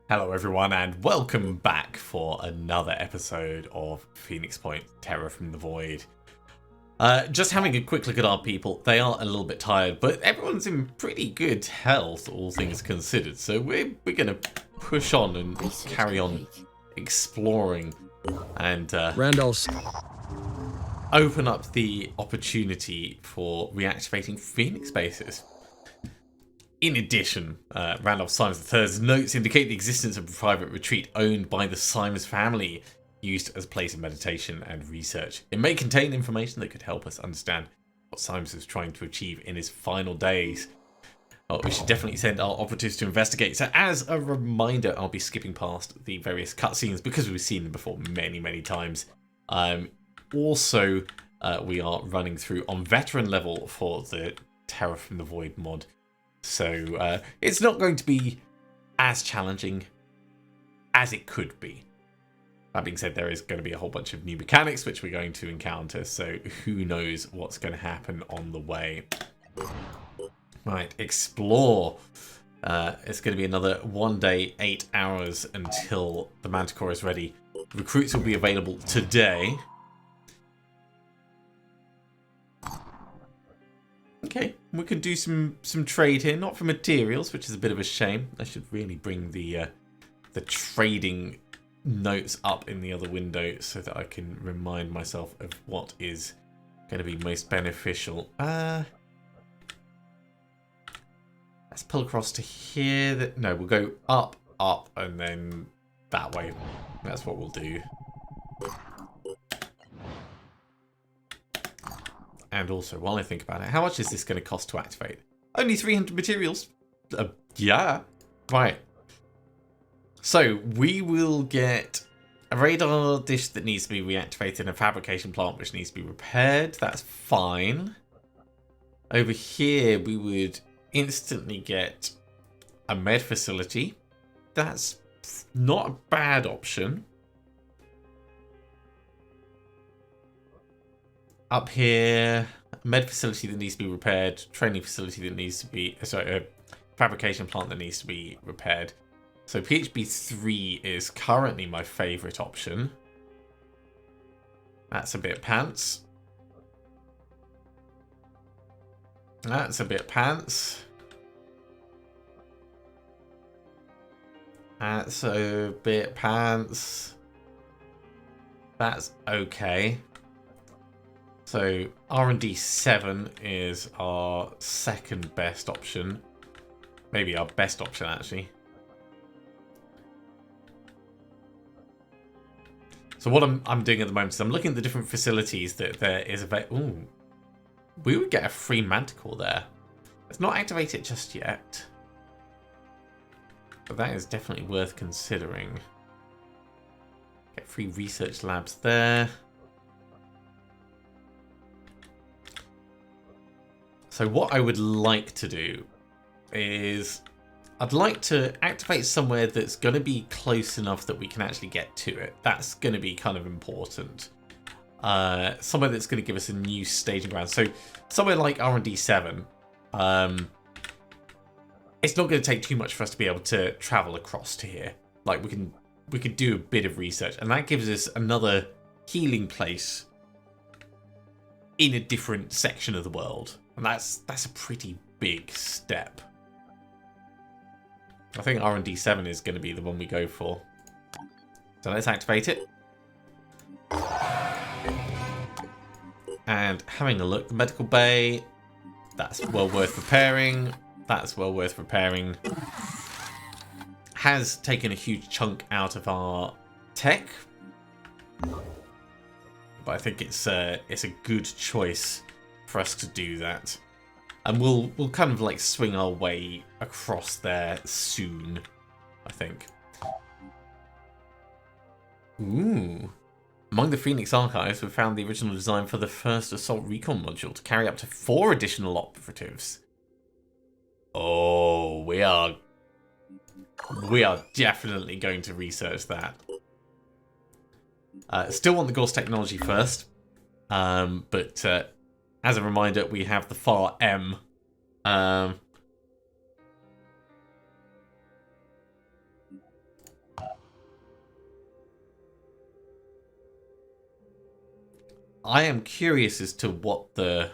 Hello everyone and welcome back for another episode of Phoenix Point Terror from the Void. Just having a quick look at our people. They are a little bit tired, but everyone's in pretty good health, all things considered. So we're going to push on and carry on exploring and Randall's. open up the opportunity for reactivating Phoenix bases. In addition, Randolph Symes III's notes indicate the existence of a private retreat owned by the Symes family, used as a place of meditation and research. It may contain information that could help us understand what Symes is trying to achieve in his final days. We should definitely send our operatives to investigate. So as a reminder, I'll be skipping past the various cutscenes because we've seen them before many times. Also, we are running through on veteran level for the Terror from the Void mod. So it's not going to be as challenging as it could be. That being said, there is going to be a whole bunch of new mechanics which we're going to encounter, so who knows what's going to happen on the way. Right, explore. It's going to be another 1 day, 8 hours until the Manticore is ready. Recruits will be available today. Okay, we can do some trade here, not for materials, which is a bit of a shame. I should really bring the trading notes up in the other window so that I can remind myself of what is going to be most beneficial. Let's pull across to here. No, we'll go up, and then that way. That's what we'll do. And also, while I think about it, how much is this going to cost to activate? Only 300 materials. Yeah. Right. So, we will get a radar dish that needs to be reactivated and a fabrication plant which needs to be repaired. That's fine. Over here, we would instantly get a med facility. That's not a bad option. Up here, a med facility that needs to be repaired, training facility that needs to be, sorry, a fabrication plant that needs to be repaired. So PHB 3 is currently my favourite option. That's a bit pants. That's a bit pants. That's a bit pants. That's okay. So R&D 7 is our second best option. Maybe our best option, actually. So what I'm doing at the moment is I'm looking at the different facilities that there is available. Ooh, we would get a free Manticore there. Let's not activate it just yet. But that is definitely worth considering. Get free research labs there. So what I would like to do is I'd like to activate somewhere that's going to be close enough that we can actually get to it. That's going to be kind of important. Somewhere that's going to give us a new staging ground. So somewhere like R&D 7, it's not going to take too much for us to be able to travel across to here. Like we can do a bit of research, and that gives us another healing place in a different section of the world. And that's a pretty big step. I think R&D 7 is going to be the one we go for. So let's activate it. And having a look, the medical bay, that's well worth repairing. That's well worth repairing. Has taken a huge chunk out of our tech. But I think it's a good choice for us to do that, and we'll kind of like swing our way across there soon, I think. Ooh. Among the Phoenix archives, we found the original design for the first assault recon module to carry up to 4 additional operatives. Oh, we are definitely going to research that. Still want the Gauss technology first, but as a reminder, we have the FAR M. I am curious as to what the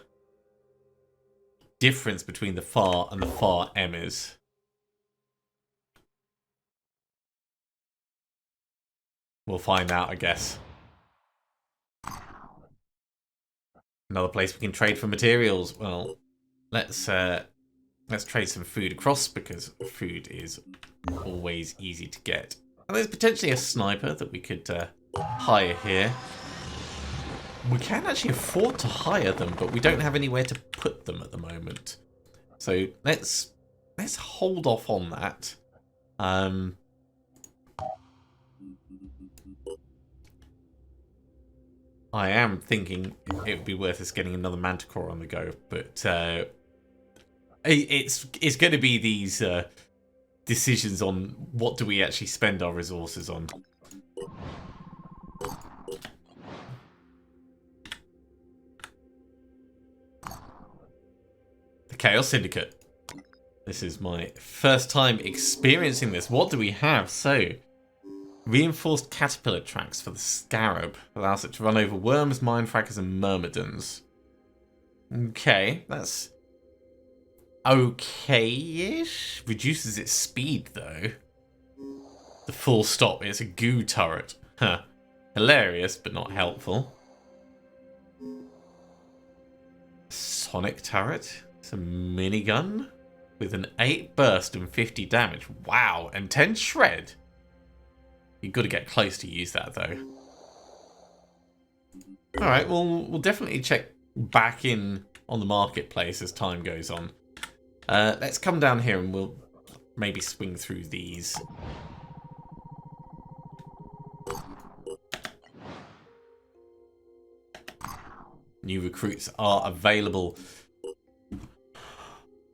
difference between the FAR and the FAR M is. We'll find out, I guess. Another place we can trade for materials. Well, let's trade some food across because food is always easy to get. And there's potentially a sniper that we could hire here. We can actually afford to hire them, but we don't have anywhere to put them at the moment. So let's hold off on that. I am thinking it would be worth us getting another Manticore on the go, but it's going to be these decisions on what do we actually spend our resources on. The Chaos Syndicate. This is my first time experiencing this. What do we have? So, reinforced caterpillar tracks for the Scarab. Allows it to run over worms, mindfrackers, and myrmidons. Okay, that's okay-ish. Reduces its speed, though. The full stop. It's a goo turret. Huh. Hilarious, but not helpful. Sonic turret. It's a minigun with an 8 burst and 50 damage. Wow, and 10 shred. You've got to get close to use that, though. Alright, well, we'll definitely check back in on the marketplace as time goes on. Let's come down here and we'll maybe swing through these. New recruits are available.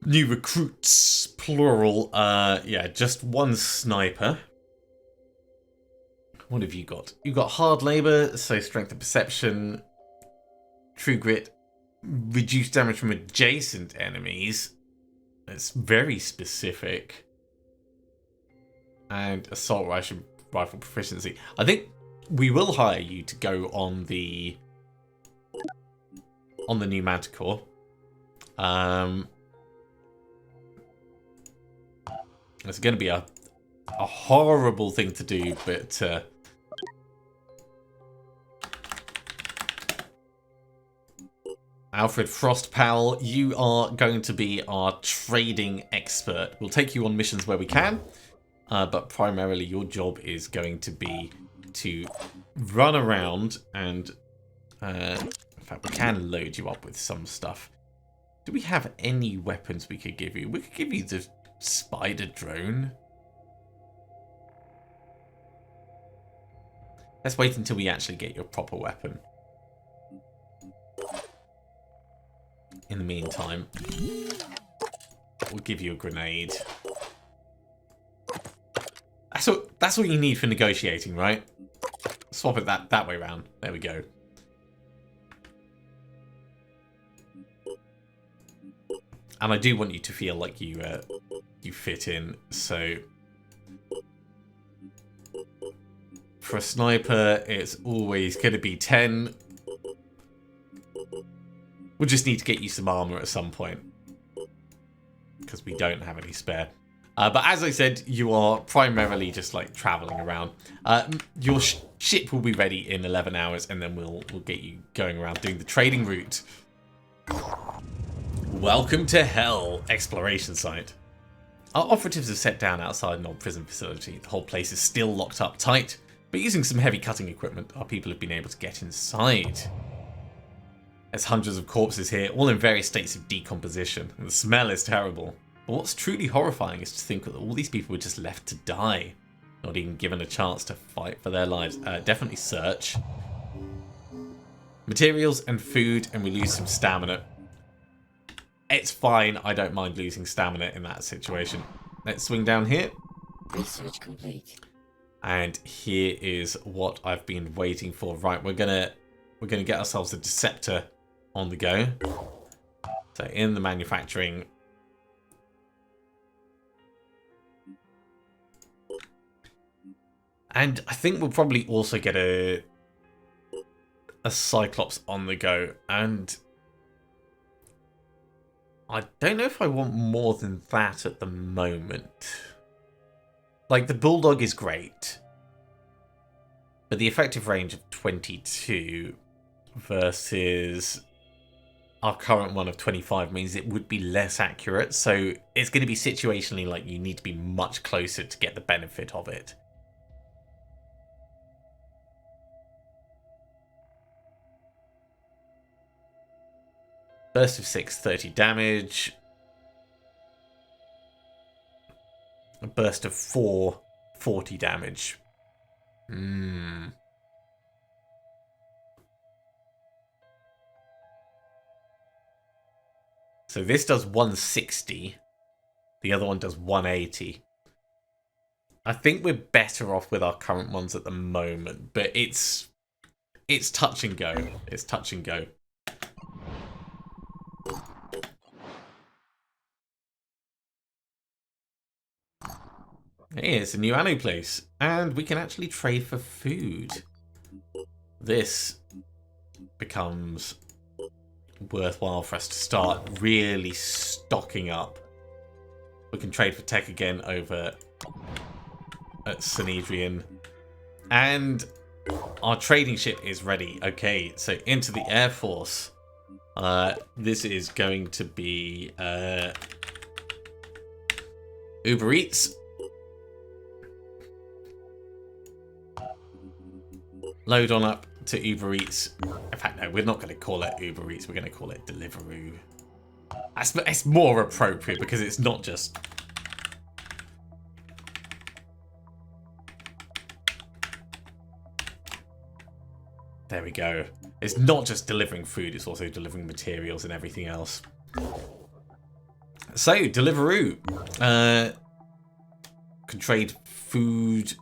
New recruits, plural. Yeah, just one sniper. What have you got? You've got hard labor, so strength and perception, true grit, reduced damage from adjacent enemies. It's very specific. And assault rifle proficiency. I think we will hire you to go on the new Manticore. It's going to be a horrible thing to do, but Alfred Frost Powell, you are going to be our trading expert. We'll take you on missions where we can, but primarily your job is going to be to run around and, in fact, we can load you up with some stuff. Do we have any weapons we could give you? We could give you the spider drone. Let's wait until we actually get your proper weapon. In the meantime, we'll give you a grenade. That's what you need for negotiating, right? Swap it that way around. There we go. And I do want you to feel like you fit in. So for a sniper, it's always going to be 10. We'll just need to get you some armor at some point, because we don't have any spare. But as I said, you are primarily just like traveling around. Your ship will be ready in 11 hours, and then we'll get you going around doing the trading route. Welcome to Hell exploration site. Our operatives have set down outside an old prison facility. The whole place is still locked up tight, but using some heavy cutting equipment, our people have been able to get inside. There's hundreds of corpses here, all in various states of decomposition, and the smell is terrible. But what's truly horrifying is to think that all these people were just left to die, not even given a chance to fight for their lives. Definitely search. Materials and food, and we lose some stamina. It's fine, I don't mind losing stamina in that situation. Let's swing down here. Research complete. And here is what I've been waiting for. Right, we're gonna get ourselves a Deceptor on the go. So in the manufacturing. And I think we'll probably also get a a Cyclops on the go, and I don't know if I want more than that at the moment. Like, the Bulldog is great, but the effective range of 22 versus our current one of 25 means it would be less accurate, so it's going to be situationally like you need to be much closer to get the benefit of it. Burst of 6, 30 damage. A burst of 4, 40 damage. So this does 160. The other one does 180. I think we're better off with our current ones at the moment, but it's touch and go. It's touch and go. Here's a new Anno place, and we can actually trade for food. This becomes worthwhile for us to start really stocking up. We can trade for tech again over at Synedrian, and our trading ship is ready. Okay, so into the Air Force. This is going to be Uber Eats. Load on up to Uber Eats. In fact, no, we're not going to call it Uber Eats. We're going to call it Deliveroo. It's more appropriate because it's not just... There we go. It's not just delivering food, it's also delivering materials and everything else. So, Deliveroo. Can trade food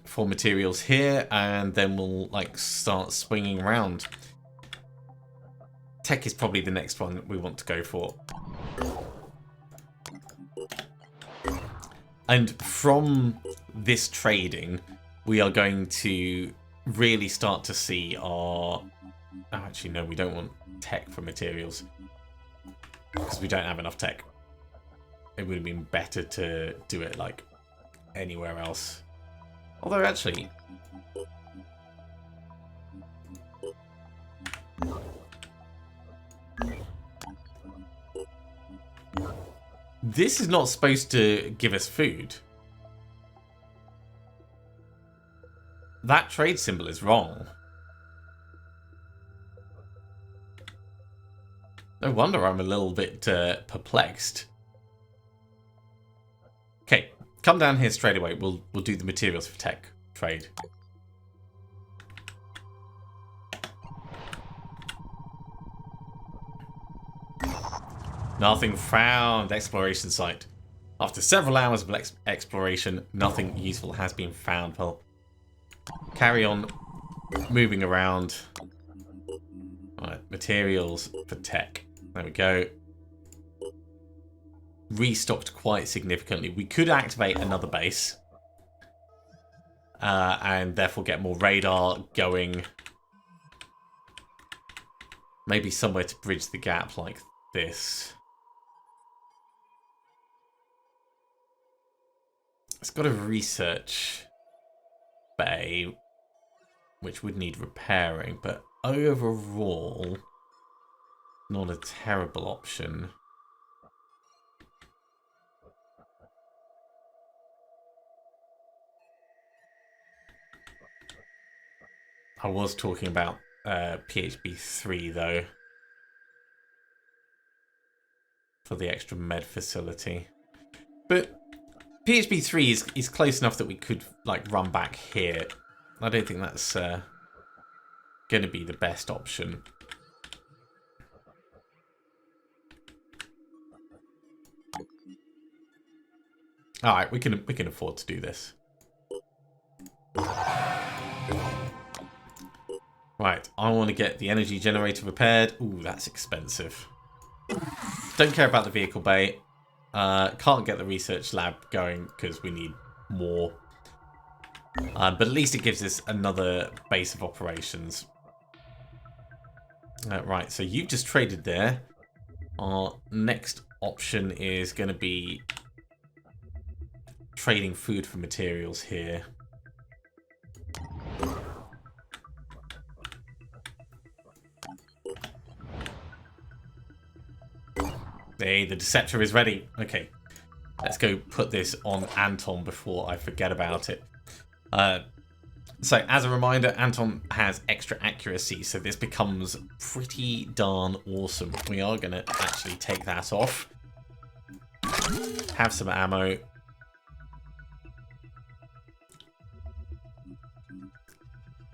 for materials here, and then we'll like start swinging around. Tech is probably the next one we want to go for. And from this trading, we are going to really start to see our... Oh, actually, no, we don't want tech for materials because we don't have enough tech. It would have been better to do it like anywhere else. Although, actually... This is not supposed to give us food. That trade symbol is wrong. No wonder I'm a little bit perplexed. Okay, come down here straight away. We'll do the materials for tech trade. Nothing found. Exploration site. After several hours of exploration, nothing useful has been found. Well, carry on moving around. Alright, materials for tech. There we go. Restocked quite significantly. We could activate another base. And therefore get more radar going. Maybe somewhere to bridge the gap like this. It's got a research bay, which would need repairing, but overall, not a terrible option. I was talking about PHB 3 though, for the extra med facility, but PHB 3 is close enough that we could like run back here. I don't think that's going to be the best option. All right, we can afford to do this. Right, I want to get the energy generator repaired. Ooh, that's expensive. Don't care about the vehicle bay. Can't get the research lab going because we need more. But at least it gives us another base of operations. Right, so you've just traded there. Our next option is going to be trading food for materials here. Hey, the Deceptor is ready. Okay, let's go put this on Anton before I forget about it. So, as a reminder, Anton has extra accuracy, so this becomes pretty darn awesome. We are going to actually take that off. Have some ammo.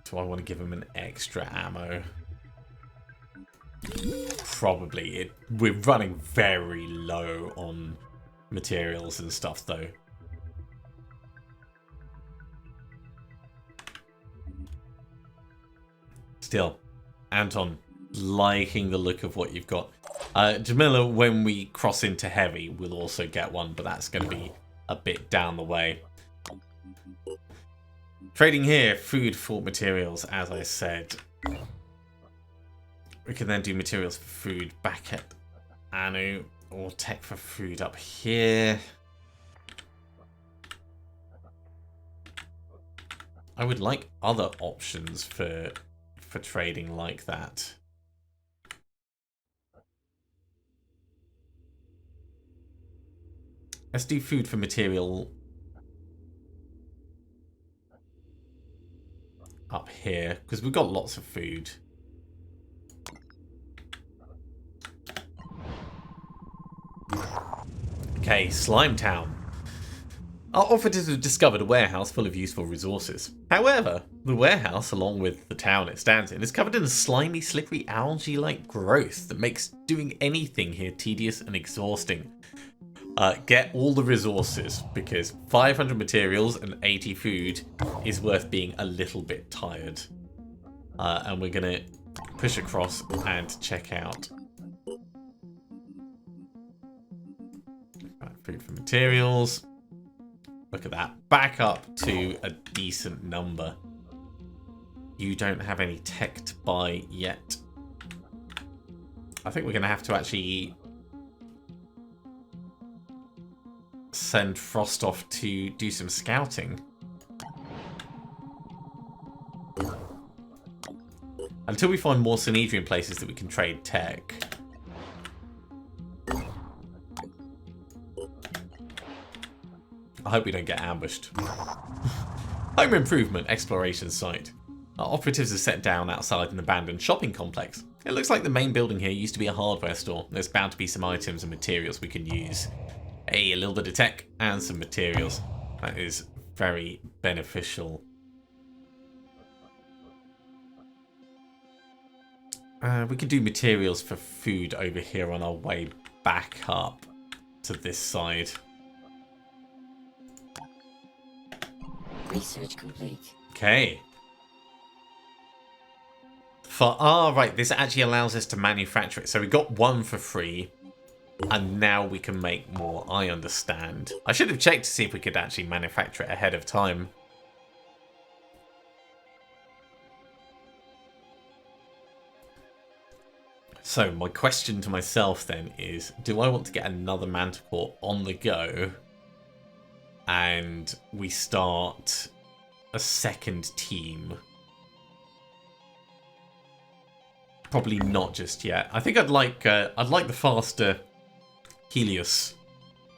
Do I want to give him an extra ammo? Probably. We're running very low on materials and stuff, though. Still, Anton, liking the look of what you've got. Jamila, when we cross into heavy, we'll also get one, but that's going to be a bit down the way. Trading here, food for materials, as I said. We can then do materials for food back at Anu, or tech for food up here. I would like other options for trading like that. Let's do food for material up here, because we've got lots of food. Okay, Slime Town. Our operatives have discovered a warehouse full of useful resources. However, the warehouse, along with the town it stands in, is covered in a slimy, slippery, algae-like growth that makes doing anything here tedious and exhausting. Get all the resources, because 500 materials and 80 food is worth being a little bit tired. And we're going to push across and check out. Right, food for materials. Look at that. Back up to a decent number. You don't have any tech to buy yet. I think we're going to have to actually send Frost off to do some scouting. Until we find more Synedrian places that we can trade tech. I hope we don't get ambushed. Home improvement exploration site. Our operatives are set down outside an abandoned shopping complex. It looks like the main building here used to be a hardware store. There's bound to be some items and materials we can use. Hey, a little bit of tech and some materials. That is very beneficial. We can do materials for food over here on our way back up to this side. Research complete. Okay. Right, this actually allows us to manufacture it. So we got one for free, and now we can make more. I understand. I should have checked to see if we could actually manufacture it ahead of time. So my question to myself then is, do I want to get another Manticore on the go? And we start a second team. Probably not just yet. I think I'd like the faster Helios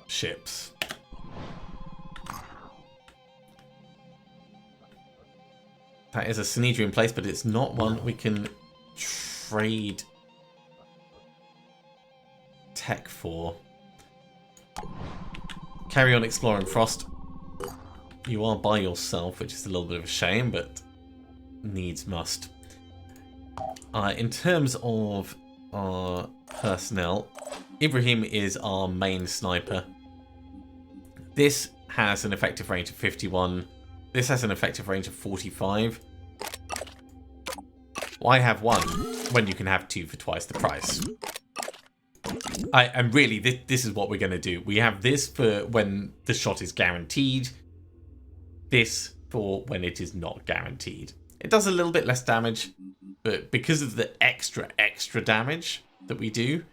ships. That is a Synedrian place, but it's not one we can trade tech for. Carry on exploring, Frost. You are by yourself, which is a little bit of a shame, but needs must. In terms of our personnel, Ibrahim is our main sniper. This has an effective range of 51. This has an effective range of 45. Why have one when you can have two for twice the price? And really, this is what we're going to do. We have this for when the shot is guaranteed. This for when it is not guaranteed. It does a little bit less damage, but because of the extra extra damage that we do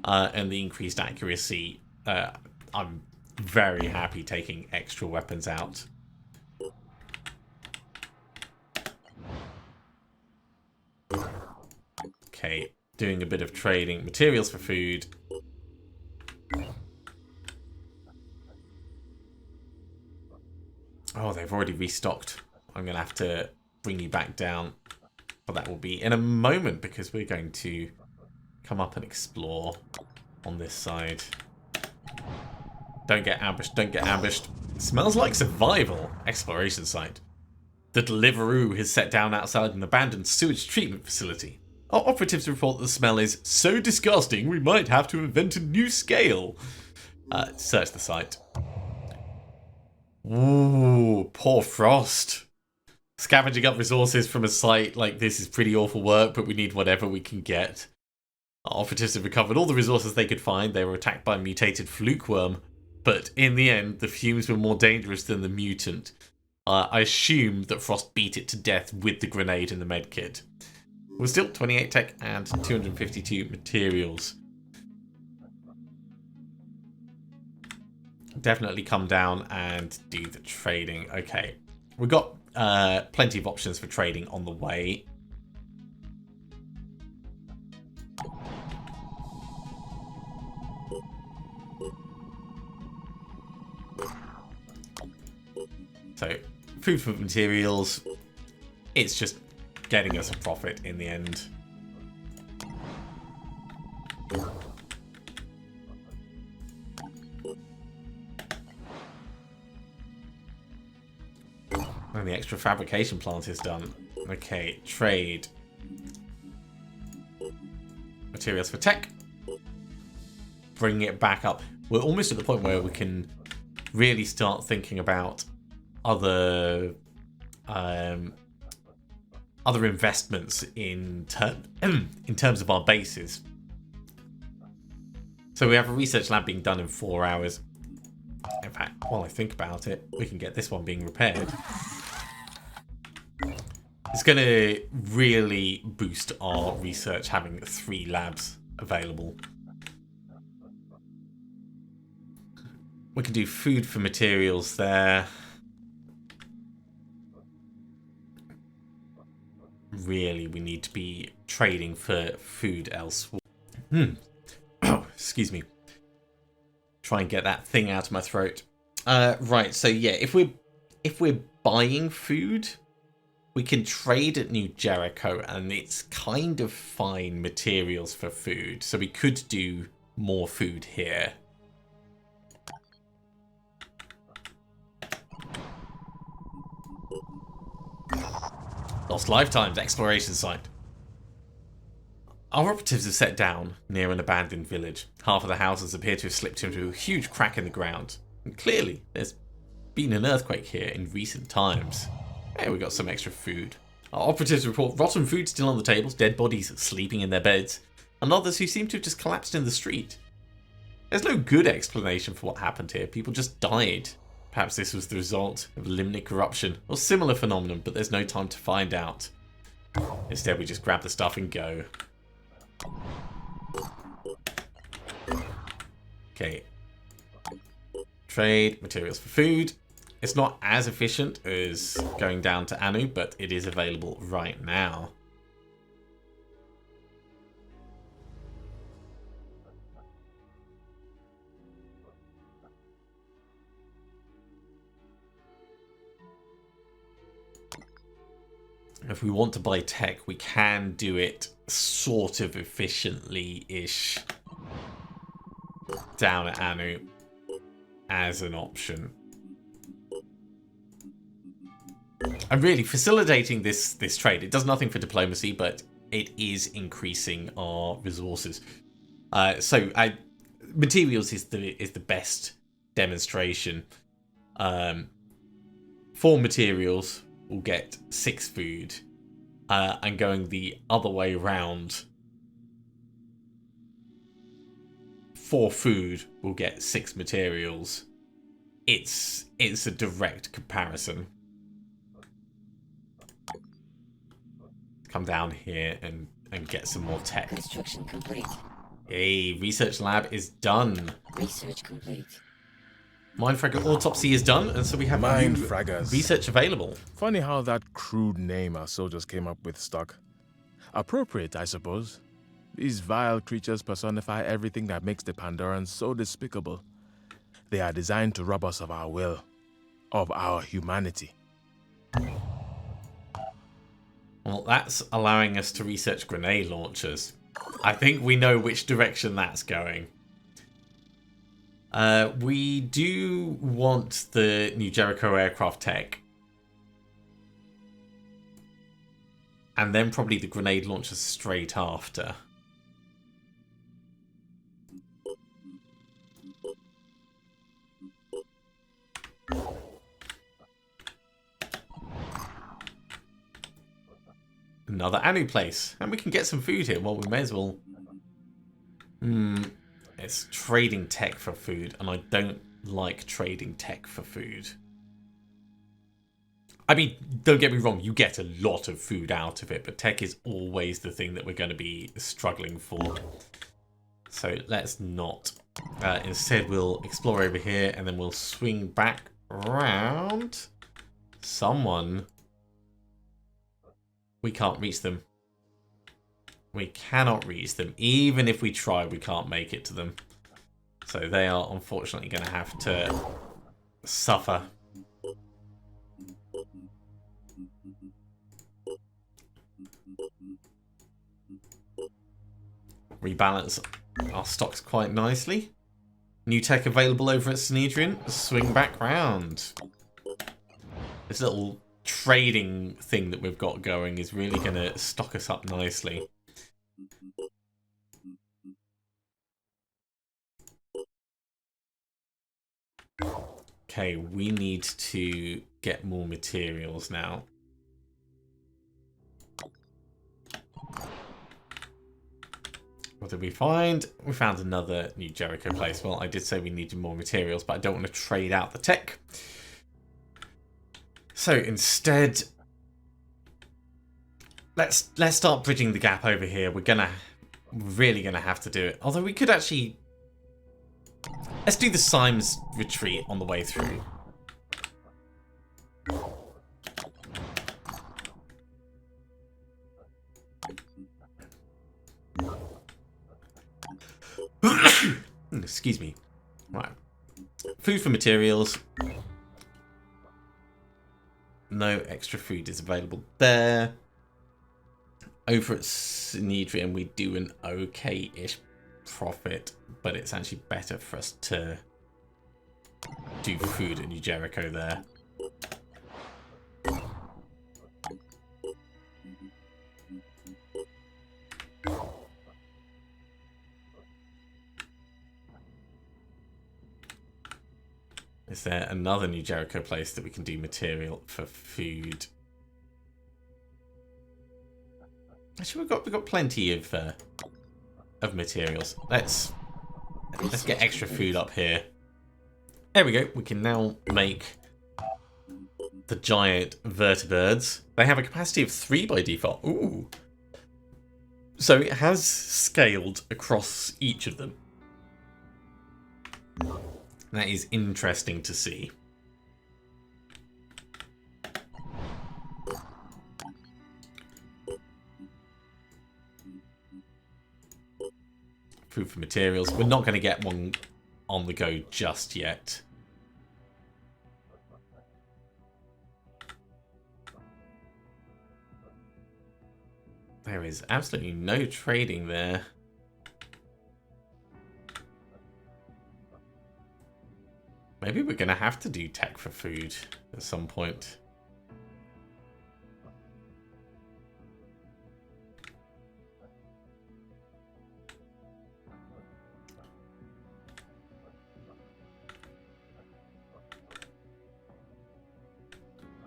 and the increased accuracy, I'm very happy taking extra weapons out. Okay, doing a bit of trading. Materials for food. Oh, they've already restocked. I'm going to have to bring you back down. But that will be in a moment because we're going to come up and explore on this side. Don't get ambushed, don't get ambushed. Smells like survival. Exploration site. The Deliveroo has set down outside an abandoned sewage treatment facility. Our operatives report that the smell is so disgusting we might have to invent a new scale. Search the site. Ooh, poor Frost. Scavenging up resources from a site like this is pretty awful work, but we need whatever we can get. Our operatives have recovered all the resources they could find. They were attacked by a mutated fluke worm, but in the end, the fumes were more dangerous than the mutant. I assume that Frost beat it to death with the grenade and the medkit. We're still 28 tech and 252 materials. Definitely come down and do the trading. Okay, we've got plenty of options for trading on the way. So, food for materials, it's just getting us a profit in the end. And the extra fabrication plant is done. Okay, trade. Materials for tech. Bring it back up. We're almost at the point where we can really start thinking about other investments in terms of our bases. So we have a research lab being done in 4 hours. In fact, while I think about it, we can get this one being repaired. It's going to really boost our research having 3 labs available. We can do food for materials there. Really, we need to be trading for food elsewhere. Oh, excuse me. Try and get that thing out of my throat. Right, so yeah, if we're buying food, we can trade at New Jericho, and it's kind of fine materials for food. So we could do more food here. Lost Lifetimes exploration site. Our operatives have set down near an abandoned village. Half of the houses appear to have slipped into a huge crack in the ground. And clearly, there's been an earthquake here in recent times. Hey, we got some extra food. Our operatives report rotten food still on the tables, dead bodies sleeping in their beds, and others who seem to have just collapsed in the street. There's no good explanation for what happened here. People just died. Perhaps this was the result of limnic corruption or similar phenomenon, but there's no time to find out. Instead, we just grab the stuff and go. Okay. Trade materials for food. It's not as efficient as going down to Anu, but it is available right now. If we want to buy tech, we can do it sort of efficiently-ish down at Anu as an option. And really, facilitating this trade, it does nothing for diplomacy, but it is increasing our resources. Materials is the best demonstration. 4 materials will get 6 food, and going the other way around, 4 food will get 6 materials. It's a direct comparison. Come down here and and get some more tech. Construction complete. Hey, research lab is done. Research complete. Mindfragger autopsy is done, and so we have new Mindfraggers. research available. Funny how that crude name our soldiers came up with stuck. Appropriate, I suppose. These vile creatures personify everything that makes the Pandorans so despicable. They are designed to rob us of our will, of our humanity. Well, that's allowing us to research grenade launchers. I think we know which direction that's going. We do want the New Jericho aircraft tech. And then probably the grenade launchers straight after. Another Anu place. And we can get some food here. Well, we may as well... It's trading tech for food, and I don't like trading tech for food. I mean, don't get me wrong, you get a lot of food out of it, but tech is always the thing that we're going to be struggling for. So let's not. Instead, we'll explore over here, and then we'll swing back around. Someone... We can't reach them. We cannot reach them. Even if we try, we can't make it to them. So they are unfortunately going to have to suffer. Rebalance our stocks quite nicely. New tech available over at Synedrian. Swing back round. This little trading thing that we've got going is really going to stock us up nicely. Okay, we need to get more materials now. What did we find? We found another New Jericho place. Well, I did say we needed more materials, but I don't want to trade out the tech. So instead, let's start bridging the gap over here. We're really gonna have to do it. Although we could actually, let's do the Symes Retreat on the way through. Excuse me. Right. Food for materials. No extra food is available there. Over at Synedrian, we do an okay-ish profit, but it's actually better for us to do food at New Jericho there. Is there another New Jericho place that we can do material for food? Actually, we've got plenty of materials. Let's get extra food up here. There we go. We can now make the giant vertibirds. They have a capacity of 3 by default. Ooh. So it has scaled across each of them. That is interesting to see. Food for materials. We're not going to get one on the go just yet. There is absolutely no trading there. Maybe we're going to have to do tech for food at some point.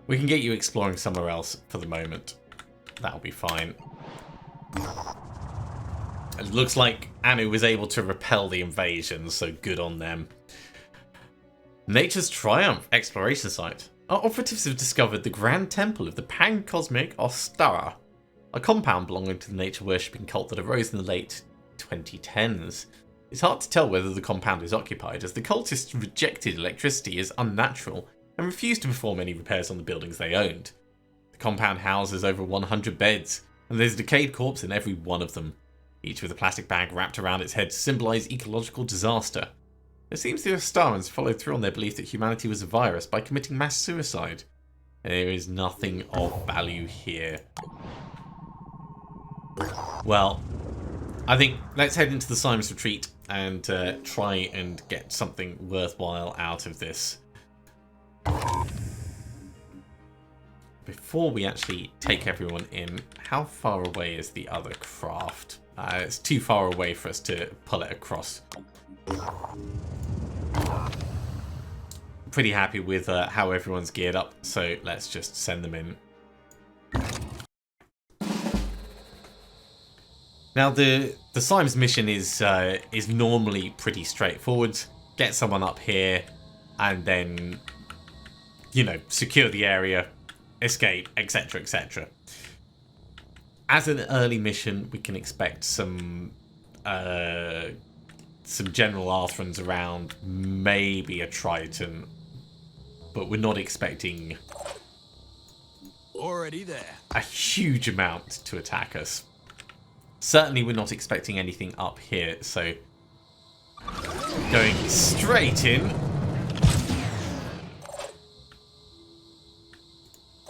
We can get you exploring somewhere else for the moment. That'll be fine. It looks like Anu was able to repel the invasion, so good on them. Nature's Triumph exploration site. Our operatives have discovered the Grand Temple of the Pan-Cosmic Ostara. a compound belonging to the nature-worshipping cult that arose in the late 2010s. It's hard to tell whether the compound is occupied, as the cultists rejected electricity as unnatural and refused to perform any repairs on the buildings they owned. The compound houses over 100 beds, and there's a decayed corpse in every one of them, each with a plastic bag wrapped around its head to symbolise ecological disaster. It seems the Ostarans followed through on their belief that humanity was a virus by committing mass suicide. There is nothing of value here. Well, I think let's head into the Symes Retreat and try and get something worthwhile out of this. Before we actually take everyone in, how far away is the other craft? It's too far away for us to pull it across. Pretty happy with how everyone's geared up, so let's just send them in. Now the Symes mission is normally pretty straightforward. Get someone up here, and then, you know, secure the area, escape, etc., etc. As an early mission, we can expect some general Arthrons around, maybe a Triton, but we're not expecting already there a huge amount to attack us. Certainly we're not expecting anything up here, so going straight in.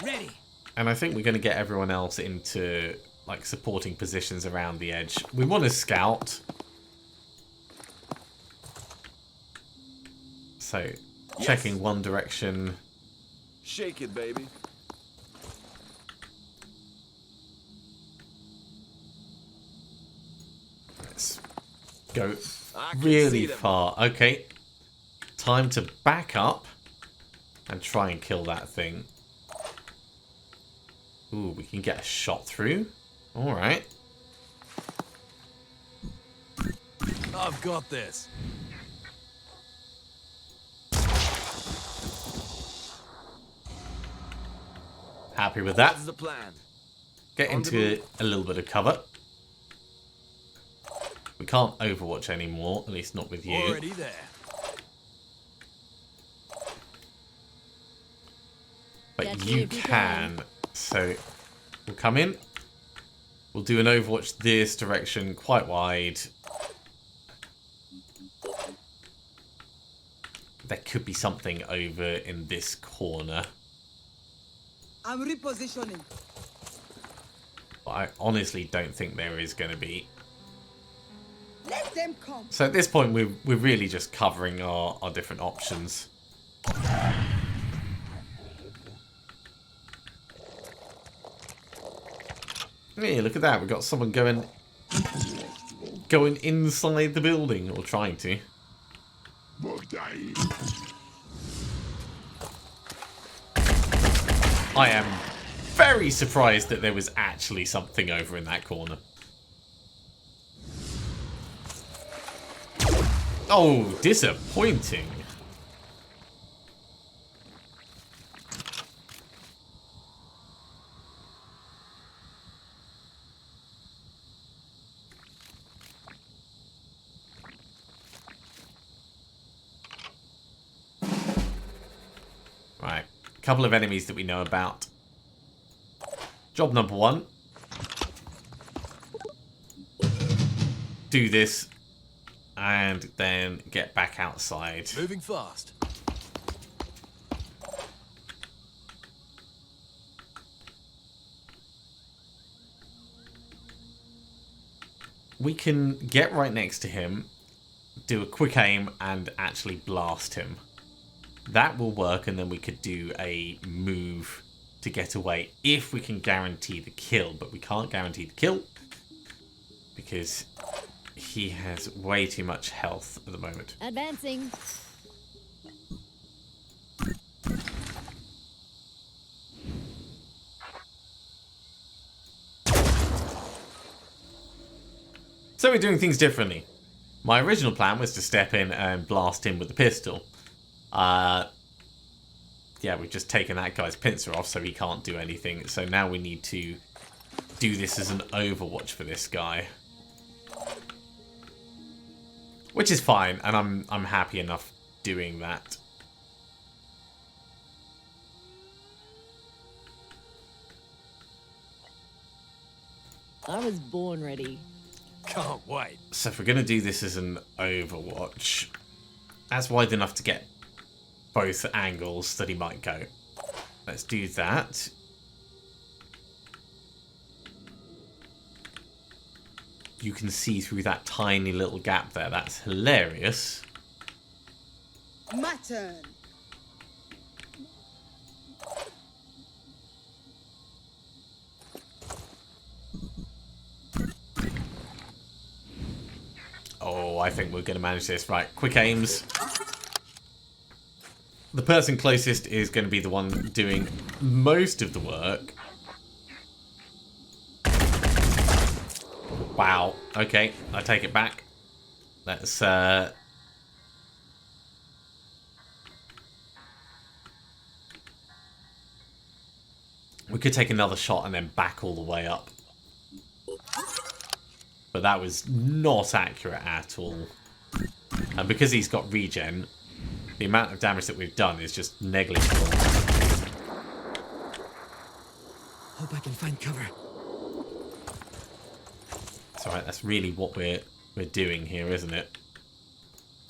Ready. And I think we're going to get everyone else into like supporting positions around the edge. We want to scout. So checking one direction. Shake it, baby. Let's go really far. Okay. Time to back up and try and kill that thing. Ooh, we can get a shot through. Alright. I've got this. Happy with that. What's the plan? Get into a little bit of cover. We can't overwatch anymore, at least not with you. Already there. But you can. So we'll come in. We'll do an overwatch this direction, quite wide. There could be something over in this corner. I'm repositioning. But I honestly don't think there is going to be. Let them come. So at this point, we're really just covering our different options. Yeah, look at that. We've got someone going inside the building, or trying to. I am very surprised that there was actually something over in that corner. Oh, disappointing. Right, a couple of enemies that we know about. Job number one. Do this. And then get back outside. Moving fast. We can get right next to him, do a quick aim, and actually blast him. That will work, and then we could do a move to get away if we can guarantee the kill. But we can't guarantee the kill because he has way too much health at the moment. Advancing. So we're doing things differently. My original plan was to step in and blast him with the pistol. Yeah, we've just taken that guy's pincer off, so he can't do anything. So now we need to do this as an Overwatch for this guy. Which is fine, and I'm happy enough doing that. I was born ready. Can't wait. So if we're going to do this as an Overwatch, that's wide enough to get both angles that he might go. Let's do that. You can see through that tiny little gap there. That's hilarious. My turn. Oh, I think we're going to manage this. Right, quick aims. The person closest is going to be the one doing most of the work. Wow. Okay, I take it back. Let's we could take another shot and then back all the way up. But that was not accurate at all. And because he's got regen, the amount of damage that we've done is just negligible. Hope I can find cover. It's alright, that's really what we're doing here, isn't it?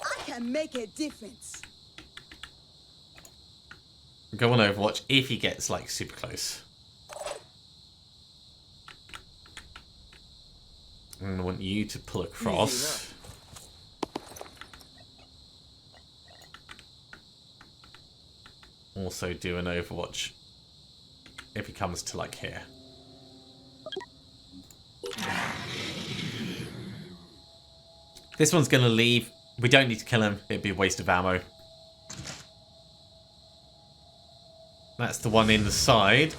I can make a difference. Go on Overwatch if he gets like super close. And I want you to pull across. Also do an Overwatch if he comes to like here. This one's gonna leave. We don't need to kill him. It'd be a waste of ammo. That's the one in the side.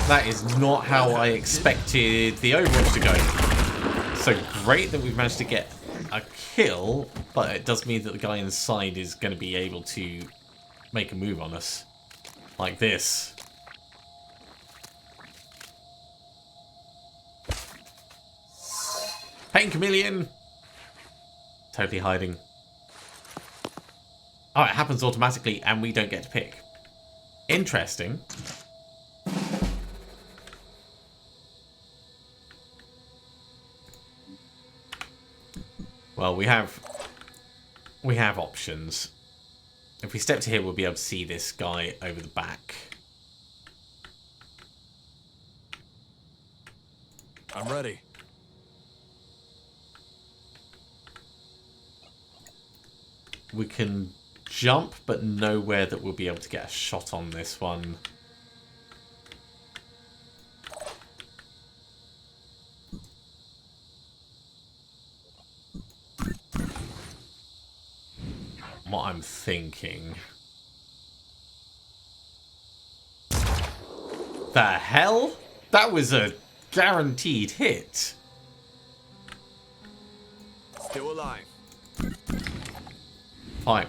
That is not how I expected the Overwatch to go. So great that we've managed to get a kill, but it does mean that the guy inside is going to be able to make a move on us. Like this. Paint Chameleon! Totally hiding. Oh, it happens automatically and we don't get to pick. Interesting. Well, we have options. If we step to here, we'll be able to see this guy over the back. I'm ready. We can jump, but nowhere that we'll be able to get a shot on this one. What I'm thinking. The hell? That was a guaranteed hit. Still alive. Fine,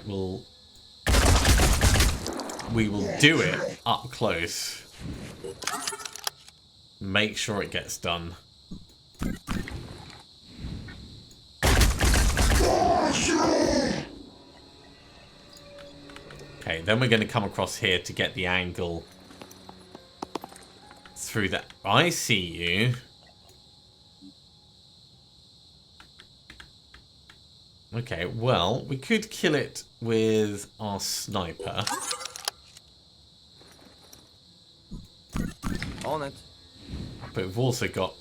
we will do it up close. Make sure it gets done. Okay, then we're going to come across here to get the angle through that. I see you. Okay, well, we could kill it with our sniper. On it. But we've also got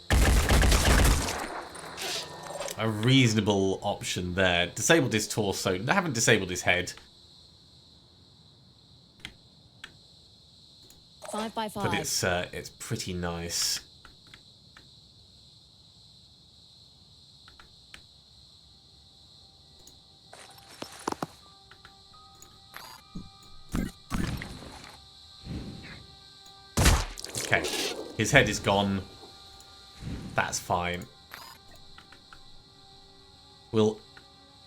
a reasonable option there. Disabled his torso. I haven't disabled his head. 5x5. But it's pretty nice. Okay, his head is gone. That's fine. We'll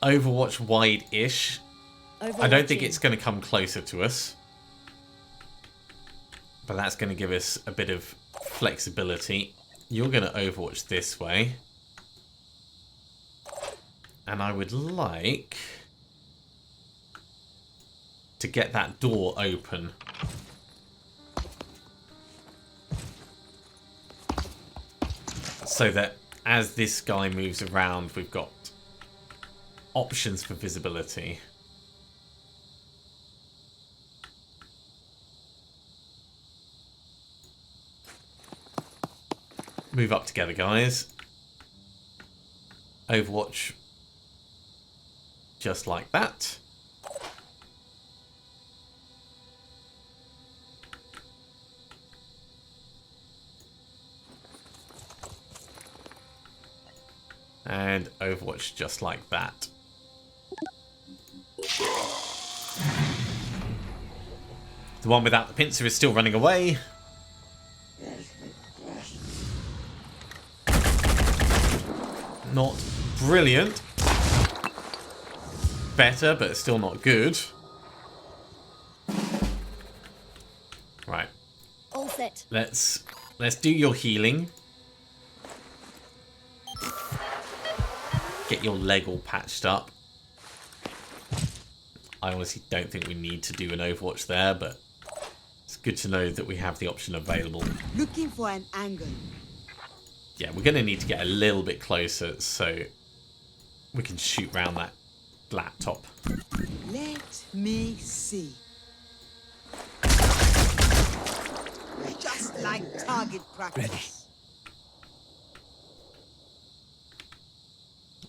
Overwatch wide-ish. I don't think it's going to come closer to us. But that's going to give us a bit of flexibility. you're going to overwatch this way. And I would like to get that door open. So that as this guy moves around, we've got options for visibility. Move up together, guys. Overwatch. Just like that. And Overwatch just like that. The one without the pincer is still running away. Not brilliant. Better, but still not good. Right. All set. Let's do your healing. Get your leg all patched up. I honestly don't think we need to do an Overwatch there, but it's good to know that we have the option available. Looking for an angle. Yeah, we're going to need to get a little bit closer so we can shoot round that laptop. Let me see. Just like target practice.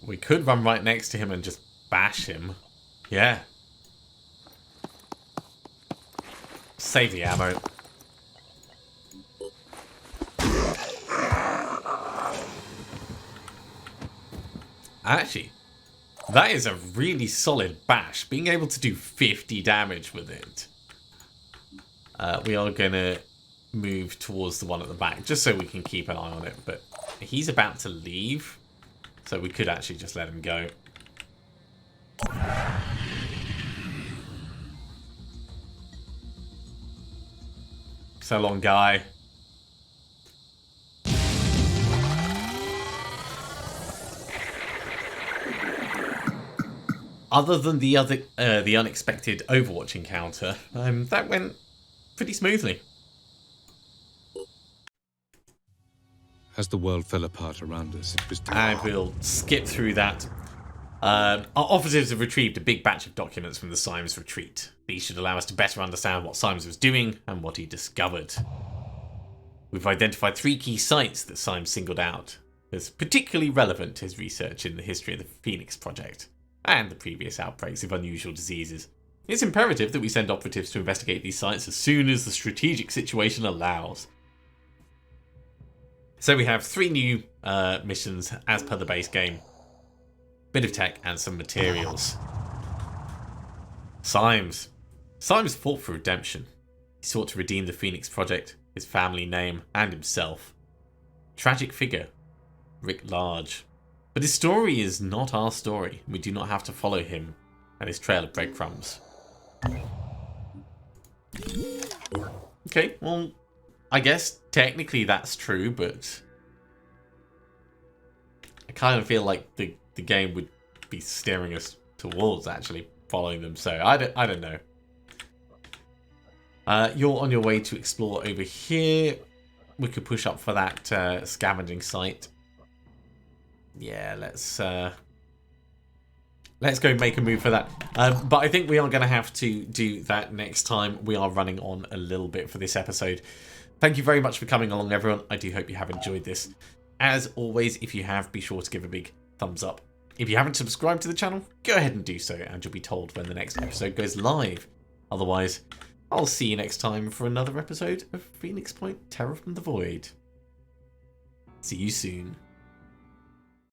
We could run right next to him and just bash him. Yeah. Save the ammo. Actually, that is a really solid bash. Being able to do 50 damage with it. We are going to move towards the one at the back, just so we can keep an eye on it. But he's about to leave, so we could actually just let him go. So long, guy. Other than the unexpected Overwatch encounter, that went pretty smoothly. As the world fell apart around us, it was... And we'll skip through that. Our operatives have retrieved a big batch of documents from the Symes Retreat. These should allow us to better understand what Symes was doing and what he discovered. We've identified 3 key sites that Symes singled out as particularly relevant to his research in the history of the Phoenix Project and the previous outbreaks of unusual diseases. It's imperative that we send operatives to investigate these sites as soon as the strategic situation allows. So we have 3 new missions as per the base game. Bit of tech and some materials. Symes. Symes fought for redemption. He sought to redeem the Phoenix Project, his family name, and himself. Tragic figure. Writ large. But his story is not our story. We do not have to follow him and his trail of breadcrumbs. Okay, well, I guess technically that's true, but I kind of feel like the game would be steering us towards actually following them, so I don't know. You're on your way to explore over here. We could push up for that scavenging site. Yeah, let's go make a move for that. But I think we are going to have to do that next time. We are running on a little bit for this episode. Thank you very much for coming along, everyone. I do hope you have enjoyed this. As always, if you have, be sure to give a big thumbs up. If you haven't subscribed to the channel, go ahead and do so, and you'll be told when the next episode goes live. Otherwise, I'll see you next time for another episode of Phoenix Point Terror from the Void. See you soon.